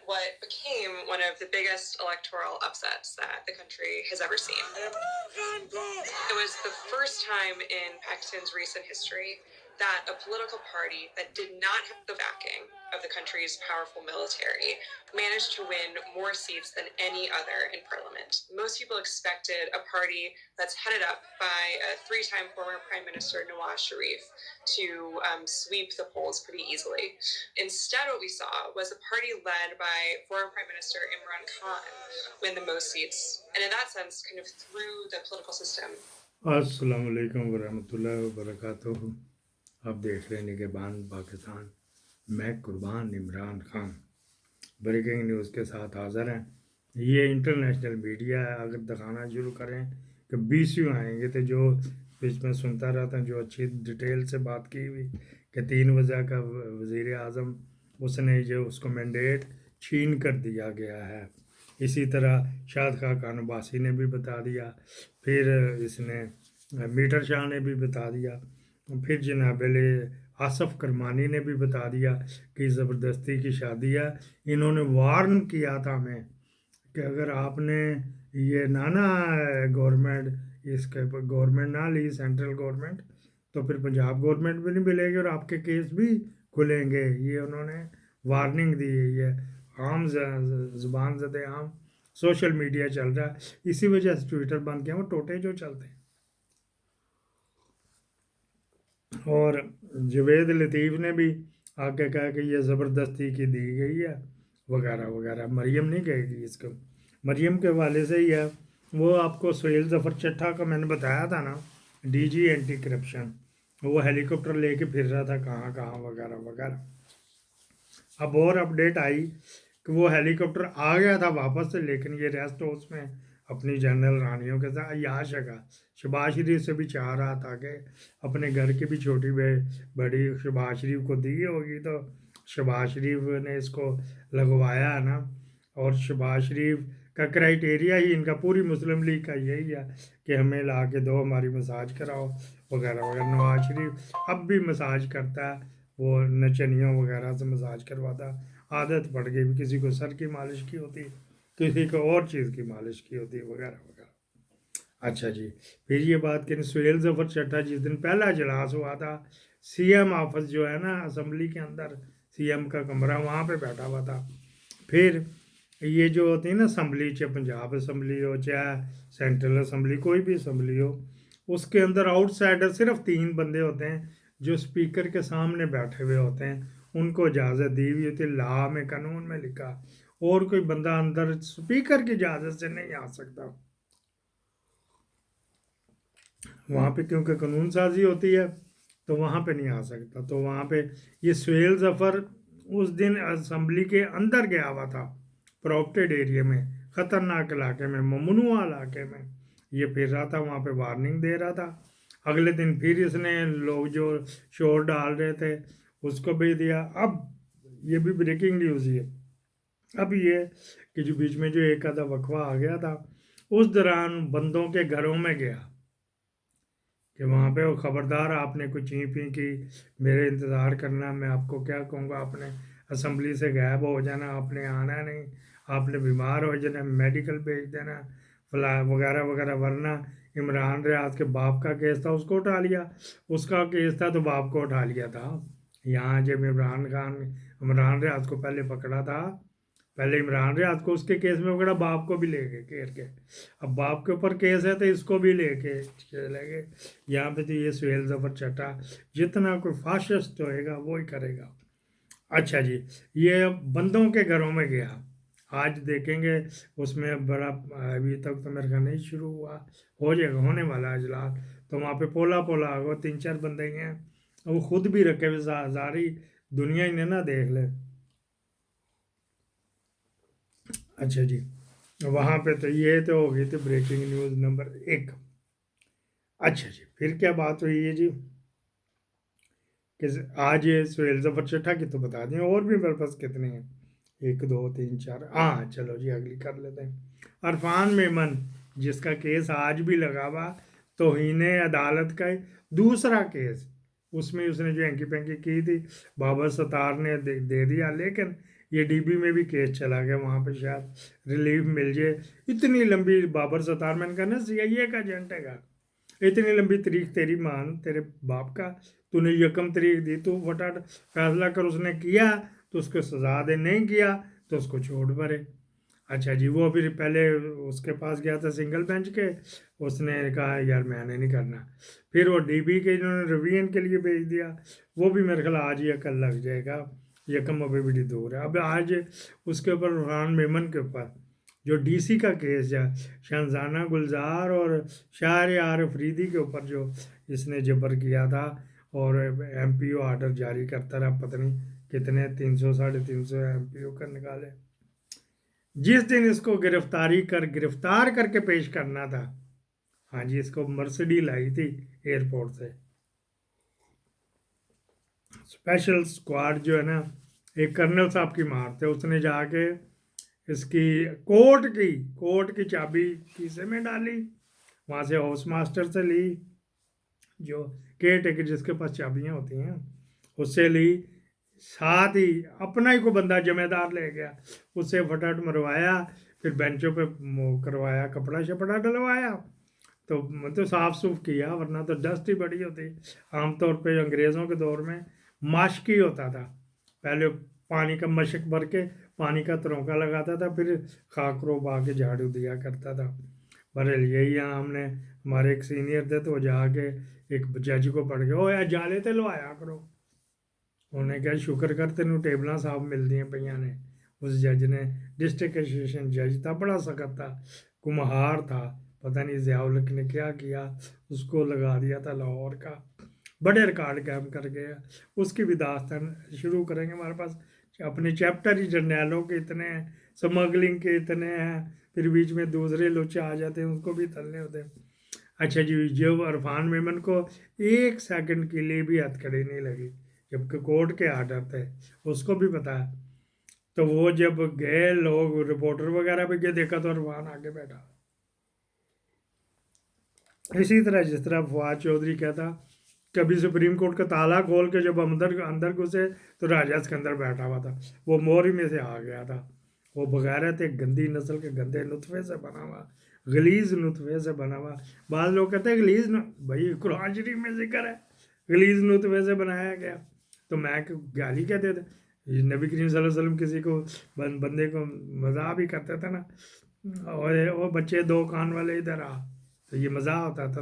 what became one of the biggest electoral upsets that the country has ever seen. It was the first time in Pakistan's recent history that a political party that did not have the backing of the country's powerful military managed to win more seats than any other in parliament. Most people expected a party that's headed up by a three-time former Prime Minister Nawaz Sharif to sweep the polls pretty easily. Instead, what we saw was a party led by former Prime Minister Imran Khan win the most seats, and in that sense, kind of through the political system. السلام علیکم ورحمۃ اللہ وبرکاتہ. آپ دیکھ رہے ہیں نگہبان پاکستان. میں قربان عمران خان بریکنگ نیوز کے ساتھ حاضر ہیں. یہ انٹرنیشنل میڈیا ہے. اگر دکھانا شروع کریں کہ 20 آئیں گے تو جو بیچ میں سنتا رہتا ہوں جو اچھی ڈیٹیل سے بات کی ہوئی کہ 3 وجہ کا وزیر اعظم اس نے جو اس کو مینڈیٹ چھین کر دیا گیا ہے. اسی طرح شاد خان عباسی نے بھی بتا دیا, پھر اس نے میٹر شاہ نے بھی بتا دیا, پھر جناب آصف کرمانی نے بھی بتا دیا کہ زبردستی کی شادی ہے. انہوں نے وارن کیا تھا ہمیں کہ اگر آپ نے یہ نہ گورنمنٹ اس کے گورنمنٹ نہ لی سینٹرل گورنمنٹ تو پھر پنجاب گورنمنٹ بھی نہیں ملے گی اور آپ کے کیس بھی کھلیں گے. یہ انہوں نے وارننگ دی ہے. یہ عام زبان زد عام سوشل میڈیا چل رہا ہے, اسی وجہ سے ٹویٹر بند کیا. وہ ٹوٹے جو چلتے ہیں. اور جوید لطیف نے بھی آگے کہا کہ یہ زبردستی کی دی گئی ہے وغیرہ وغیرہ. مریم نہیں کہے گی اس کو. مریم کے والے سے ہی ہے. وہ آپ کو سہیل ظفر چٹھا کا میں نے بتایا تھا نا, ڈی جی اینٹی کرپشن, وہ ہیلی کاپٹر لے کے پھر رہا تھا کہاں کہاں وغیرہ وغیرہ. اب اور اپڈیٹ آئی کہ وہ ہیلی کاپٹر آ گیا تھا واپس سے, لیکن یہ ریسٹ ہاؤس میں اپنی جنرل رانیوں کے ساتھ عیاش کا شہباز شریف سے بھی چاہ رہا تھا کہ اپنے گھر کی بھی چھوٹی بڑی شہباز شریف کو دی ہوگی تو شہباز شریف نے اس کو لگوایا ہے نا. اور شہباز شریف کا کرائٹیریا ہی ان کا پوری مسلم لیگ کا یہی ہے کہ ہمیں لا کے دو, ہماری مساج کراؤ وغیرہ وغیرہ. نواز شریف اب بھی مساج کرتا ہے, وہ نچنیوں وغیرہ سے مساج کرواتا. عادت پڑ گئی, کسی کو سر کی مالش کی ہوتی, کسی کو اور چیز کی مالش کی ہوتی وغیرہ وغیرہ. اچھا جی, پھر یہ بات کہ سہیل ظفر چٹھا جس دن پہلا اجلاس ہوا تھا, سی ایم آفس جو ہے نا اسمبلی کے اندر, سی ایم کا کمرہ, وہاں پہ بیٹھا ہوا تھا. پھر یہ جو ہوتی ہے نا اسمبلی, چاہے پنجاب اسمبلی ہو چاہے سینٹرل اسمبلی, کوئی بھی اسمبلی ہو, اس کے اندر آؤٹ سائڈر صرف 3 بندے ہوتے ہیں جو اسپیکر کے سامنے بیٹھے ہوئے ہوتے ہیں. ان کو اجازت دی ہوئی ہوتی ہے, لا میں قانون میں لکھا, اور کوئی بندہ اندر اسپیکر کی اجازت سے نہیں آ سکتا وہاں پہ, کیونکہ قانون سازی ہوتی ہے تو وہاں پہ نہیں آ سکتا. تو وہاں پہ یہ سہیل ظفر اس دن اسمبلی کے اندر گیا ہوا تھا, پروٹیکٹڈ ایریا میں, خطرناک علاقے میں, ممنوع علاقے میں. یہ پھر رہا تھا وہاں پہ, وارننگ دے رہا تھا. اگلے دن پھر اس نے لوگ جو شور ڈال رہے تھے اس کو بھی دیا. اب یہ بھی بریکنگ نیوز ہی ہے. اب یہ کہ جو بیچ میں جو ایک آدھا وقفہ آ گیا تھا, اس دوران بندوں کے گھروں میں گیا کہ وہاں پہ وہ خبردار آپ نے کچھ چین پی کی, میرے انتظار کرنا, میں آپ کو کیا کہوں گا, آپ نے اسمبلی سے غائب ہو جانا, آپ نے آنا نہیں, آپ نے بیمار ہو جانا, میڈیکل بھیج دینا فلاں وغیرہ وغیرہ. ورنہ عمران ریاض کے باپ کا کیس تھا, اس کو اٹھا لیا, اس کا کیس تھا تو باپ کو اٹھا لیا تھا. یہاں جب عمران ریاض کو پہلے پکڑا تھا, پہلے عمران ریاض کو اس کے کیس میں پکڑا, باپ کو بھی لے گئے گھیر کے. اب باپ کے اوپر کیس ہے تو اس کو بھی لے کے چلے گئے. یہاں پہ تو یہ سہیل ظفر چٹھا جتنا کوئی فاشسٹ ہوئے گا وہی کرے گا. اچھا جی, یہ بندوں کے گھروں میں گیا. آج دیکھیں گے اس میں بڑا, ابھی تک تو میرے خیال نہیں شروع ہوا, ہو جائے گا, ہونے والا اجلاس. تو وہاں پہ پولا ہوگا, 3-4 بندے ہیں, وہ خود بھی رکھے ہوئے, ساری دنیا ہی نے نا دیکھ لے. اچھا جی, وہاں پہ تو یہ تو ہو گئی تھی بریکنگ نیوز نمبر 1. اچھا جی, پھر کیا بات ہوئی ہے جی کہ آج یہ سہیل ظفر چٹھا کی تو بتا دیں, اور بھی میرے پاس کتنے ہیں, 1 2 3 4, ہاں چلو جی اگلی کر لیتے ہیں. عرفان میمن جس کا کیس آج بھی لگا ہوا, توہین عدالت کا دوسرا کیس, اس میں اس نے جو ہینکی پینکی کی تھی بابر ستار نے دے دیا, لیکن یہ ڈی بی میں بھی کیس چلا گیا, وہاں پہ شاید ریلیف مل جائے. اتنی لمبی بابر ستار, میں نے کہا نا سی آئی اے کا ایجنٹ ہے گا, اتنی لمبی تاریخ تیری مان تیرے باپ کا, تو نے 1 تاریخ دی, تو فٹافٹ فیصلہ کر, اس نے کیا تو اس کو سزا دے, نہیں کیا تو اس کو چھوڑ پڑے. اچھا جی, وہ پھر پہلے اس کے پاس گیا تھا سنگل بینچ کے, اس نے کہا یار میں نے نہیں کرنا. پھر وہ ڈی بی کے انہوں نے ریویژن کے لیے بھیج دیا, وہ بھی میرے خیال آج یا کل لگ جائے گا, 1 ابھی بڑی دور ہے. اب آج اس کے اوپر عرفان میمن کے اوپر جو ڈی سی کا کیس ہے, شہنزانہ گلزار اور شہریار افریدی کے اوپر جو اس نے جبر کیا تھا, اور ایم پی او آرڈر جاری کرتا رہا, پتہ نہیں کتنے 300 350 ایم پی او کا نکالے. جس دن اس کو گرفتار کر کے پیش کرنا تھا, ہاں جی, اس کو مرسڈی لائی تھی ایئرپورٹ سے, اسپیشل اسکواڈ جو ہے نا, ایک کرنل صاحب کی مار تھے, اس نے جا کے اس کی کوٹ کی چابی کیسے میں ڈالی, وہاں سے ہاؤس ماسٹر سے لی, جو کیئر ٹیکر جس کے پاس چابیاں ہوتی ہیں اس سے لی, ساتھ ہی اپنا ہی کو بندہ ذمہ دار لے گیا, اس سے فٹافٹ مروایا, پھر بینچوں پہ کروایا, کپڑا شپڑا ڈلوایا, تو صاف صوف کیا, ورنہ تو ڈسٹ ہی بڑی ہوتی. عام طور پہ انگریزوں کے دور میں مشق ہی ہوتا تھا, پہلے پانی کا مشق بھر کے پانی کا ترونکا لگاتا تھا, پھر خاک روب آ کے جھاڑو دیا کرتا تھا. بہرحال یہی ہم نے, ہمارے ایک سینئر تھے تو وہ جا کے ایک جج کو پڑھ کے, او یا جالے تے لو آیا کرو, انہوں نے کہا شکر کر تینوں ٹیبلاں صاحب ملتی ہیں پہ نے. اس جج نے, ڈسٹرکٹ ایسوسیشن جج تھا, بڑا سخت تھا, کمہار تھا, پتہ نہیں ضیاء الحق نے کیا اس کو لگا دیا تھا لاہور کا, بڑے ریکارڈ قائم کر گیا. اس کی بھی داستان شروع کریں گے, ہمارے پاس اپنے چیپٹر ہی جرنیلوں کے اتنے ہیں, سمگلنگ کے اتنے ہیں, پھر بیچ میں دوسرے لوچے آ جاتے ہیں, اس کو بھی تلنے ہوتے ہیں. اچھا جی, جو عرفان میمن کو 1 سیکنڈ کے لیے بھی ہتھکڑی نہیں لگی, جبکہ کورٹ کے آرڈر تھے, اس کو بھی پتا ہے. تو وہ جب گئے, لوگ رپورٹر وغیرہ بھی گئے, دیکھا تو عرفان آگے بیٹھا. اسی طرح جس طرح فواد چودھری کہتا, کبھی سپریم کورٹ کا تالا کھول کے جب اندر گھسے تو راجہ سکندر بیٹھا ہوا تھا, وہ موری میں سے آ گیا تھا. وہ بغیرت ایک گندی نسل کے گندے نطفے سے بنا ہوا, غلیظ نطفے سے بنا ہوا. بعض لوگ کہتے ہیں غلیظ, بھائی قرآن شریف میں ذکر ہے غلیظ نطفے سے بنایا گیا, تو میں گالی کہتے تھے. نبی کریم صلی اللہ علیہ وسلم کسی کو بندے کو مزاح بھی کرتے تھے نا, اور وہ بچے 2 کان والے ادھر آ, تو یہ مزاح ہوتا تھا.